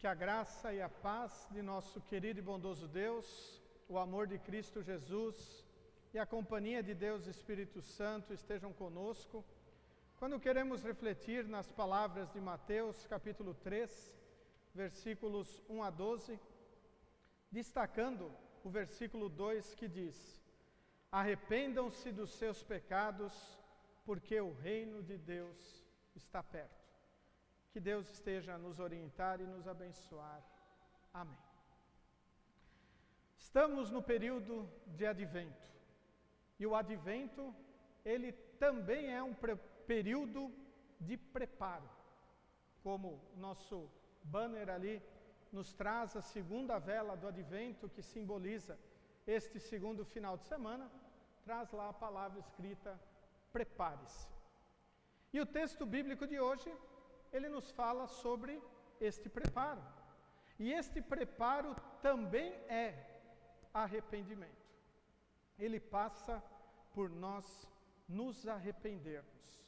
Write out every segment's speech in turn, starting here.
Que a graça e a paz de nosso querido e bondoso Deus, o amor de Cristo Jesus e a companhia de Deus Espírito Santo estejam conosco, quando queremos refletir nas palavras de Mateus capítulo 3, versículos 1 a 12, destacando o versículo 2 que diz: arrependam-se dos seus pecados, porque o reino de Deus está perto. Que Deus esteja a nos orientar e nos abençoar. Amém. Estamos no período de advento. E o advento, ele também é um período de preparo. Como o nosso banner ali nos traz a segunda vela do advento, que simboliza este segundo final de semana, traz lá a palavra escrita, prepare-se. E o texto bíblico de hoje, ele nos fala sobre este preparo. E este preparo também é arrependimento. Ele passa por nós nos arrependermos.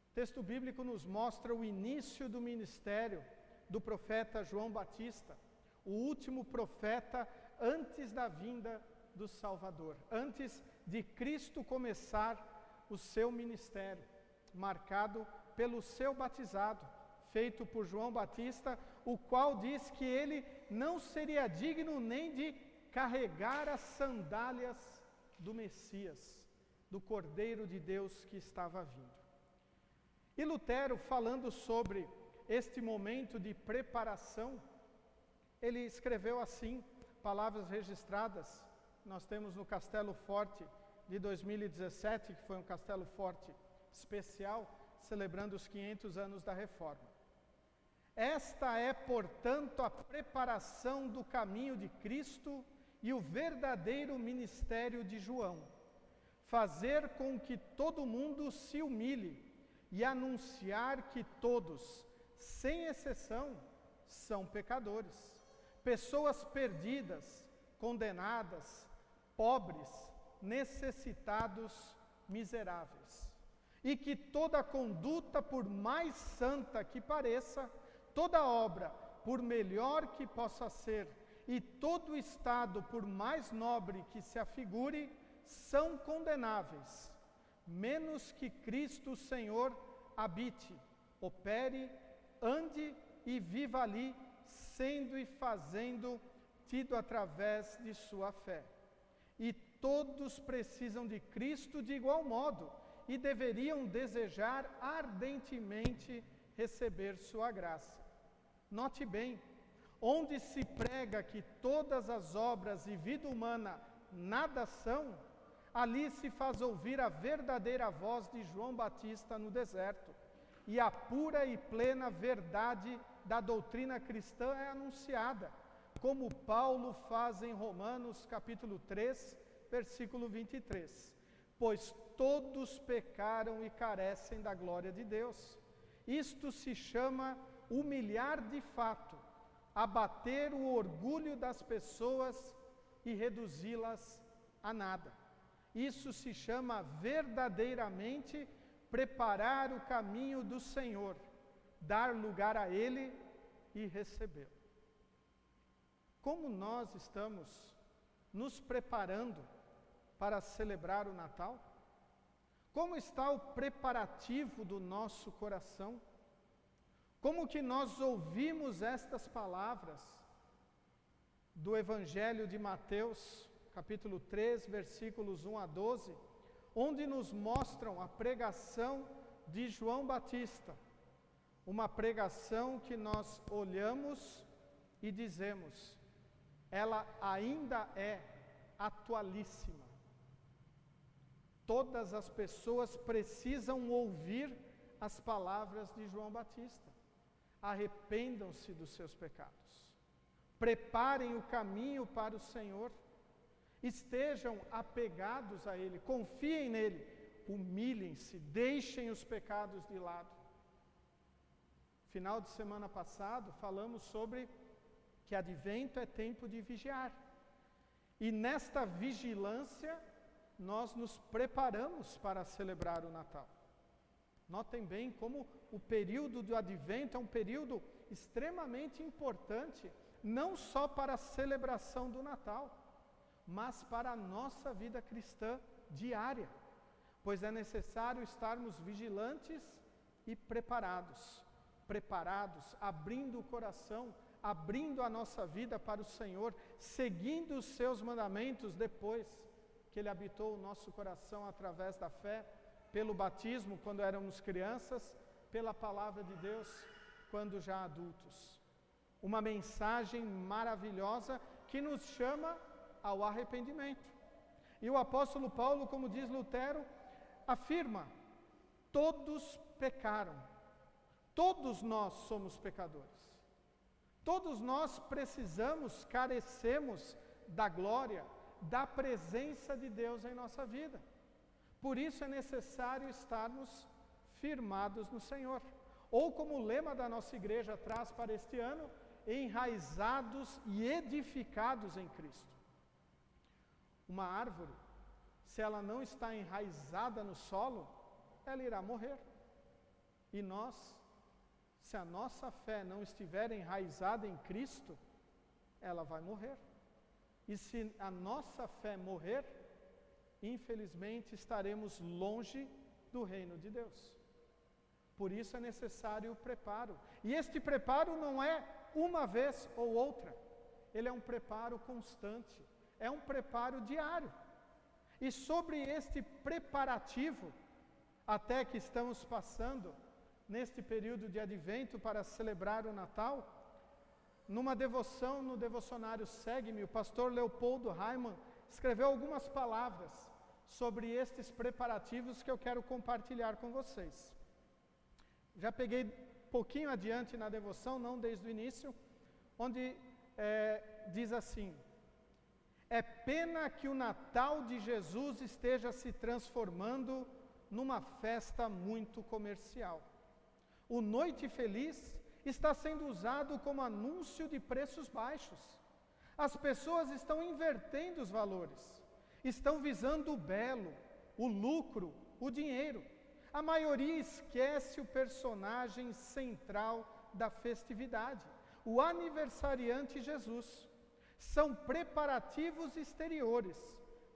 O texto bíblico nos mostra o início do ministério do profeta João Batista, o último profeta antes da vinda do Salvador, antes de Cristo começar o seu ministério, marcado pelo seu batizado, feito por João Batista, o qual diz que ele não seria digno nem de carregar as sandálias do Messias, do Cordeiro de Deus que estava vindo. E Lutero, falando sobre este momento de preparação, ele escreveu assim, palavras registradas, nós temos no Castelo Forte de 2017, que foi um Castelo Forte especial, celebrando os 500 anos da Reforma. Esta é, portanto, a preparação do caminho de Cristo e o verdadeiro ministério de João. Fazer com que todo mundo se humilhe e anunciar que todos, sem exceção, são pecadores, pessoas perdidas, condenadas, pobres, necessitados, miseráveis. E que toda conduta, por mais santa que pareça, toda obra, por melhor que possa ser, e todo estado, por mais nobre que se afigure, são condenáveis, menos que Cristo Senhor habite, opere, ande e viva ali, sendo e fazendo, tido através de sua fé. E todos precisam de Cristo de igual modo, e deveriam desejar ardentemente receber sua graça. Note bem, onde se prega que todas as obras e vida humana nada são, ali se faz ouvir a verdadeira voz de João Batista no deserto, e a pura e plena verdade da doutrina cristã é anunciada, como Paulo faz em Romanos capítulo 3, versículo 23. Pois todos pecaram e carecem da glória de Deus. Isto se chama humilhar de fato, abater o orgulho das pessoas e reduzi-las a nada. Isso se chama verdadeiramente preparar o caminho do Senhor, dar lugar a Ele e recebê-lo. Como nós estamos nos preparando para celebrar o Natal? Como está o preparativo do nosso coração? Como que nós ouvimos estas palavras do Evangelho de Mateus, capítulo 3, versículos 1 a 12, onde nos mostram a pregação de João Batista, uma pregação que nós olhamos e dizemos, ela ainda é atualíssima. Todas as pessoas precisam ouvir as palavras de João Batista. Arrependam-se dos seus pecados. Preparem o caminho para o Senhor. Estejam apegados a Ele, confiem nele, humilhem-se, deixem os pecados de lado. Final de semana passado, falamos sobre que advento é tempo de vigiar. E nesta vigilância, nós nos preparamos para celebrar o Natal. Notem bem como o período do Advento é um período extremamente importante, não só para a celebração do Natal, mas para a nossa vida cristã diária, pois é necessário estarmos vigilantes e preparados, abrindo o coração, abrindo a nossa vida para o Senhor, seguindo os seus mandamentos depois que Ele habitou o nosso coração através da fé, pelo batismo quando éramos crianças, pela palavra de Deus quando já adultos. Uma mensagem maravilhosa que nos chama ao arrependimento. E o apóstolo Paulo, como diz Lutero, afirma: todos pecaram. Todos nós somos pecadores. Todos nós precisamos, carecemos da glória, da presença de Deus em nossa vida. Por isso é necessário estarmos firmados no Senhor. Ou como o lema da nossa igreja traz para este ano, enraizados e edificados em Cristo. Uma árvore, se ela não está enraizada no solo, ela irá morrer. E nós, se a nossa fé não estiver enraizada em Cristo, ela vai morrer. E se a nossa fé morrer, infelizmente estaremos longe do reino de Deus. Por isso é necessário o preparo. E este preparo não é uma vez ou outra. Ele é um preparo constante. É um preparo diário. E sobre este preparativo, até que estamos passando neste período de Advento para celebrar o Natal, numa devoção, no devocionário Segue-me, o pastor Leopoldo Raimann escreveu algumas palavras sobre estes preparativos que eu quero compartilhar com vocês. Já peguei um pouquinho adiante na devoção, não desde o início, onde diz assim: é pena que o Natal de Jesus esteja se transformando numa festa muito comercial. O Noite Feliz está sendo usado como anúncio de preços baixos. As pessoas estão invertendo os valores, estão visando o belo, o lucro, o dinheiro. A maioria esquece o personagem central da festividade, o aniversariante Jesus. São preparativos exteriores,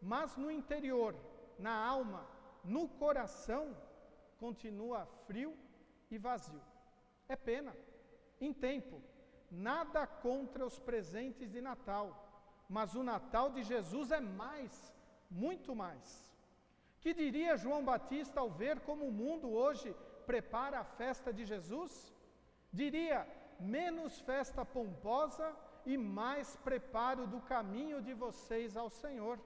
mas no interior, na alma, no coração, continua frio e vazio. É pena. Em tempo, nada contra os presentes de Natal, mas o Natal de Jesus é mais, muito mais. Que diria João Batista ao ver como o mundo hoje prepara a festa de Jesus? Diria: menos festa pomposa e mais preparo do caminho de vocês ao Senhor.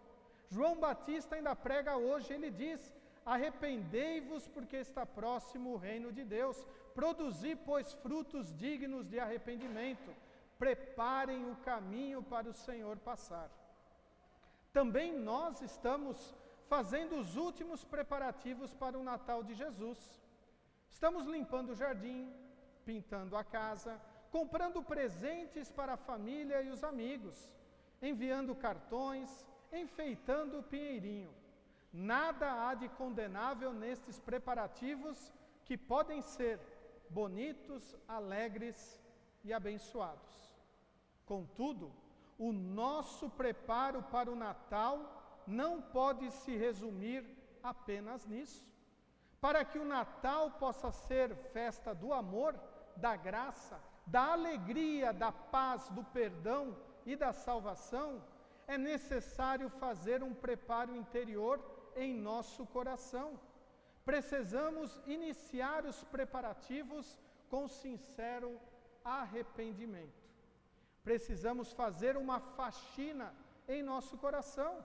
João Batista ainda prega hoje, ele diz: arrependei-vos porque está próximo o reino de Deus. Produzi, pois, frutos dignos de arrependimento. Preparem o caminho para o Senhor passar. Também nós estamos fazendo os últimos preparativos para o Natal de Jesus. Estamos limpando o jardim, pintando a casa, comprando presentes para a família e os amigos, enviando cartões, enfeitando o pinheirinho. Nada há de condenável nestes preparativos que podem ser bonitos, alegres e abençoados. Contudo, o nosso preparo para o Natal não pode se resumir apenas nisso. Para que o Natal possa ser festa do amor, da graça, da alegria, da paz, do perdão e da salvação, é necessário fazer um preparo interior em nosso coração. Precisamos iniciar os preparativos com sincero arrependimento. Precisamos fazer uma faxina em nosso coração.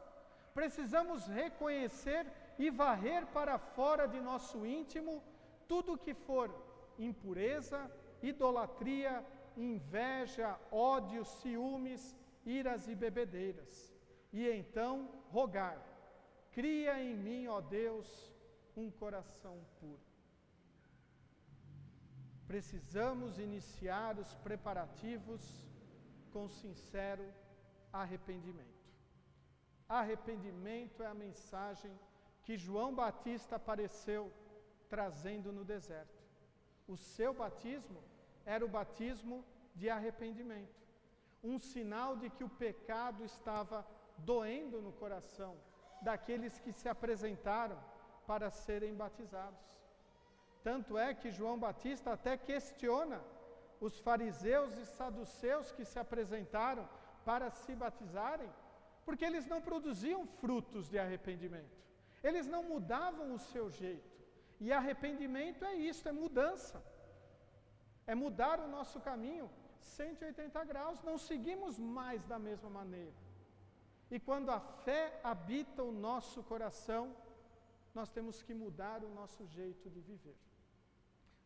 Precisamos reconhecer e varrer para fora de nosso íntimo tudo que for impureza, idolatria, inveja, ódio, ciúmes, iras e bebedeiras. E então rogar: cria em mim, ó Deus, um coração puro. Precisamos iniciar os preparativos com sincero arrependimento. Arrependimento é a mensagem que João Batista apareceu trazendo no deserto. O seu batismo era o batismo de arrependimento, um sinal de que o pecado estava doendo no coração daqueles que se apresentaram para serem batizados. Tanto é que João Batista até questiona os fariseus e saduceus que se apresentaram para se batizarem, porque eles não produziam frutos de arrependimento. Eles não mudavam o seu jeito. E arrependimento é isso, é mudança. É mudar o nosso caminho 180 graus, não seguimos mais da mesma maneira. E quando a fé habita o nosso coração, nós temos que mudar o nosso jeito de viver.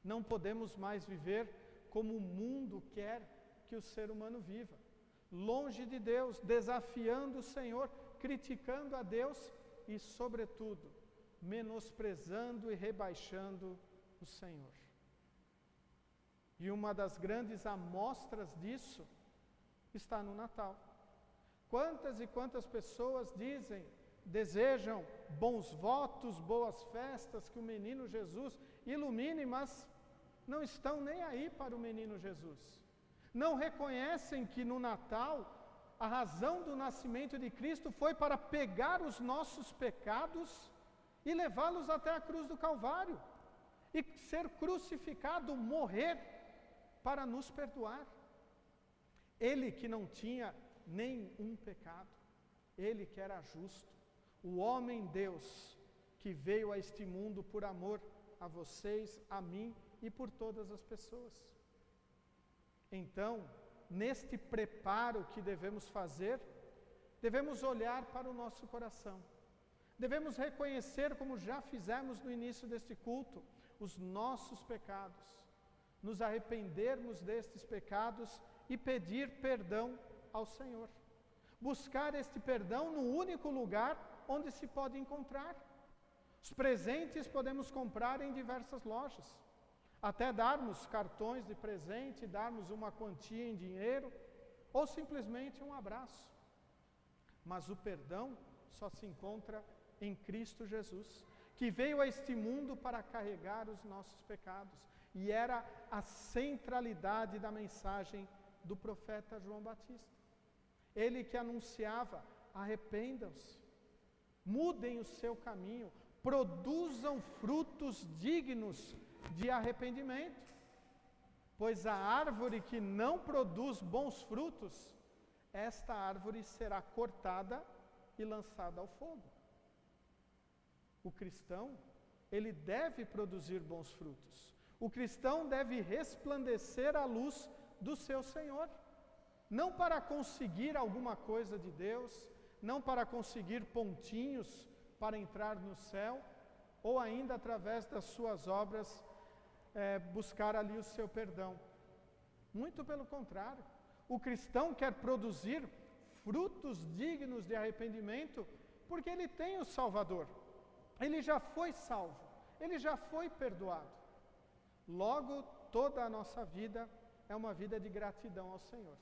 Não podemos mais viver como o mundo quer que o ser humano viva. Longe de Deus, desafiando o Senhor, criticando a Deus e, sobretudo, menosprezando e rebaixando o Senhor. E uma das grandes amostras disso está no Natal. Quantas e quantas pessoas desejam bons votos, boas festas, que o menino Jesus ilumine, mas não estão nem aí para o menino Jesus. Não reconhecem que no Natal a razão do nascimento de Cristo foi para pegar os nossos pecados e levá-los até a cruz do Calvário e ser crucificado, morrer para nos perdoar. Ele que não tinha nenhum pecado, ele que era justo, o homem Deus que veio a este mundo por amor a vocês, a mim e por todas as pessoas. Então, neste preparo que devemos fazer, devemos olhar para o nosso coração. Devemos reconhecer, como já fizemos no início deste culto, os nossos pecados, nos arrependermos destes pecados e pedir perdão ao Senhor. Buscar este perdão no único lugar onde se pode encontrar. Os presentes podemos comprar em diversas lojas, até darmos cartões de presente, darmos uma quantia em dinheiro, ou simplesmente um abraço. Mas o perdão só se encontra em Cristo Jesus, que veio a este mundo para carregar os nossos pecados. E era a centralidade da mensagem do profeta João Batista. Ele que anunciava: arrependam-se, mudem o seu caminho, produzam frutos dignos de arrependimento, pois a árvore que não produz bons frutos, esta árvore será cortada e lançada ao fogo. O cristão, ele deve produzir bons frutos. O cristão deve resplandecer a luz do seu Senhor, não para conseguir alguma coisa de Deus, não para conseguir pontinhos para entrar no céu, ou ainda através das suas obras buscar ali o seu perdão. Muito pelo contrário, o cristão quer produzir frutos dignos de arrependimento, porque ele tem o Salvador, ele já foi salvo, ele já foi perdoado. Logo, toda a nossa vida é uma vida de gratidão ao Senhor.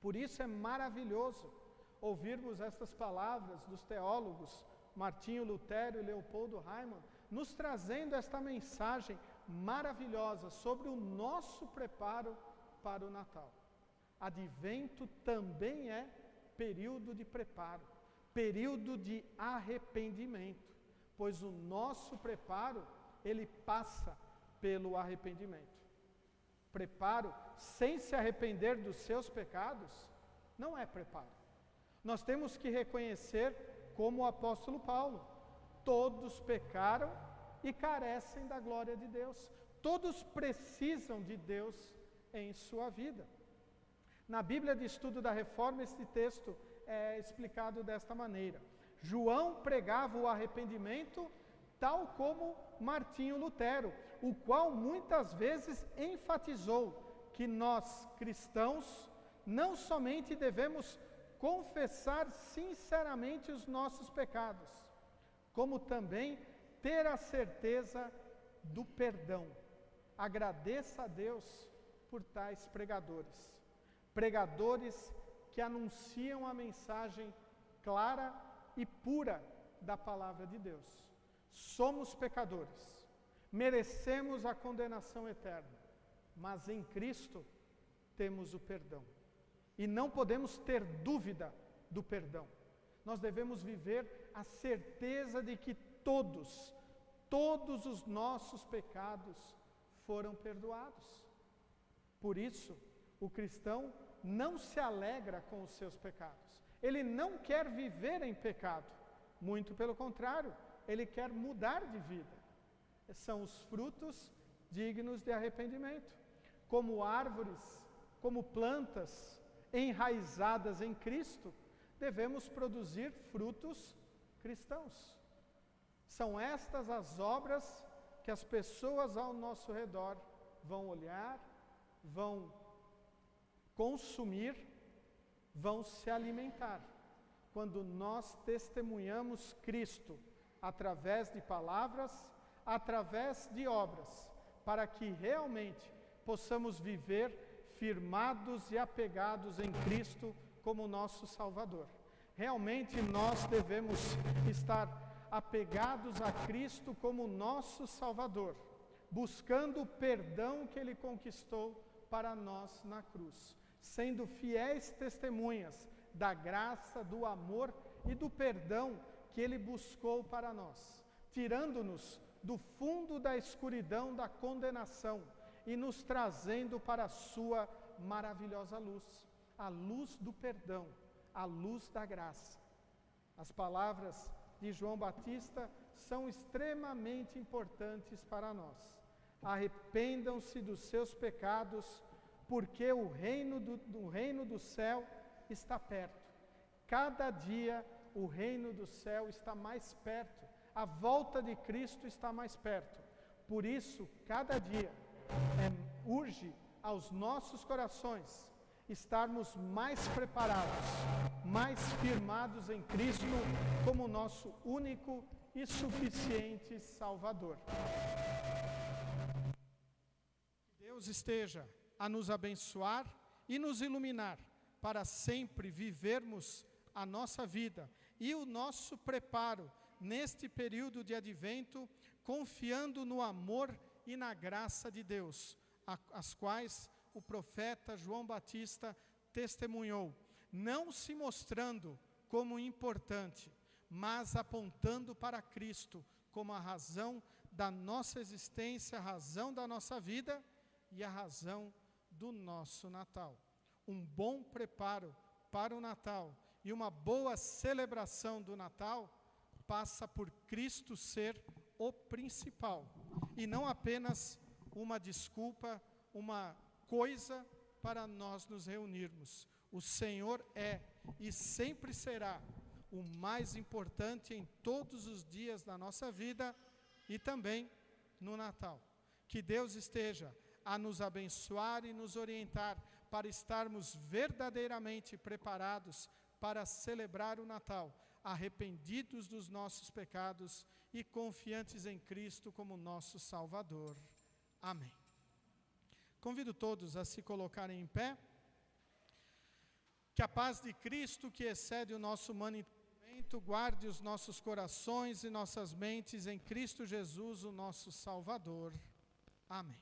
Por isso é maravilhoso ouvirmos estas palavras dos teólogos Martinho Lutero e Leopoldo Reimann, nos trazendo esta mensagem maravilhosa sobre o nosso preparo para o Natal. Advento também é período de preparo, período de arrependimento, pois o nosso preparo, ele passa pelo arrependimento. Preparo sem se arrepender dos seus pecados não é preparo. Nós temos que reconhecer, como o apóstolo Paulo: todos pecaram e carecem da glória de Deus. Todos precisam de Deus em sua vida. Na Bíblia de Estudo da Reforma, este texto é explicado desta maneira: João pregava o arrependimento tal como Martinho Lutero, o qual muitas vezes enfatizou que nós, cristãos, não somente devemos confessar sinceramente os nossos pecados, como também ter a certeza do perdão. Agradeça a Deus por tais pregadores. Pregadores que anunciam a mensagem clara e pura da palavra de Deus. Somos pecadores, merecemos a condenação eterna, mas em Cristo temos o perdão. E não podemos ter dúvida do perdão. Nós devemos viver a certeza de que todos os nossos pecados foram perdoados. Por isso, o cristão não se alegra com os seus pecados. Ele não quer viver em pecado. Muito pelo contrário, ele quer mudar de vida. São os frutos dignos de arrependimento. Como árvores, como plantas enraizadas em Cristo, devemos produzir frutos cristãos. São estas as obras que as pessoas ao nosso redor vão olhar, vão consumir, vão se alimentar. Quando nós testemunhamos Cristo através de palavras, através de obras, para que realmente possamos viver firmados e apegados em Cristo como nosso Salvador. Realmente nós devemos estar apegados a Cristo como nosso Salvador, buscando o perdão que Ele conquistou para nós na cruz, sendo fiéis testemunhas da graça, do amor e do perdão que Ele buscou para nós, tirando-nos do fundo da escuridão da condenação e nos trazendo para a sua maravilhosa luz, a luz do perdão, a luz da graça. As palavras de João Batista são extremamente importantes para nós. Arrependam-se dos seus pecados, porque o reino do céu está perto. Cada dia o reino do céu está mais perto. A volta de Cristo está mais perto. Por isso, cada dia urge aos nossos corações estarmos mais preparados, mais firmados em Cristo como nosso único e suficiente Salvador. Que Deus esteja a nos abençoar e nos iluminar para sempre vivermos a nossa vida e o nosso preparo neste período de advento, confiando no amor e na graça de Deus, as quais o profeta João Batista testemunhou, não se mostrando como importante, mas apontando para Cristo como a razão da nossa existência, a razão da nossa vida e a razão do nosso Natal. Um bom preparo para o Natal e uma boa celebração do Natal passa por Cristo ser o principal e não apenas uma desculpa, uma coisa para nós nos reunirmos. O Senhor é e sempre será o mais importante em todos os dias da nossa vida e também no Natal. Que Deus esteja a nos abençoar e nos orientar para estarmos verdadeiramente preparados para celebrar o Natal, arrependidos dos nossos pecados e confiantes em Cristo como nosso Salvador. Amém. Convido todos a se colocarem em pé. Que a paz de Cristo, que excede o nosso humano entendimento, guarde os nossos corações e nossas mentes em Cristo Jesus, o nosso Salvador. Amém.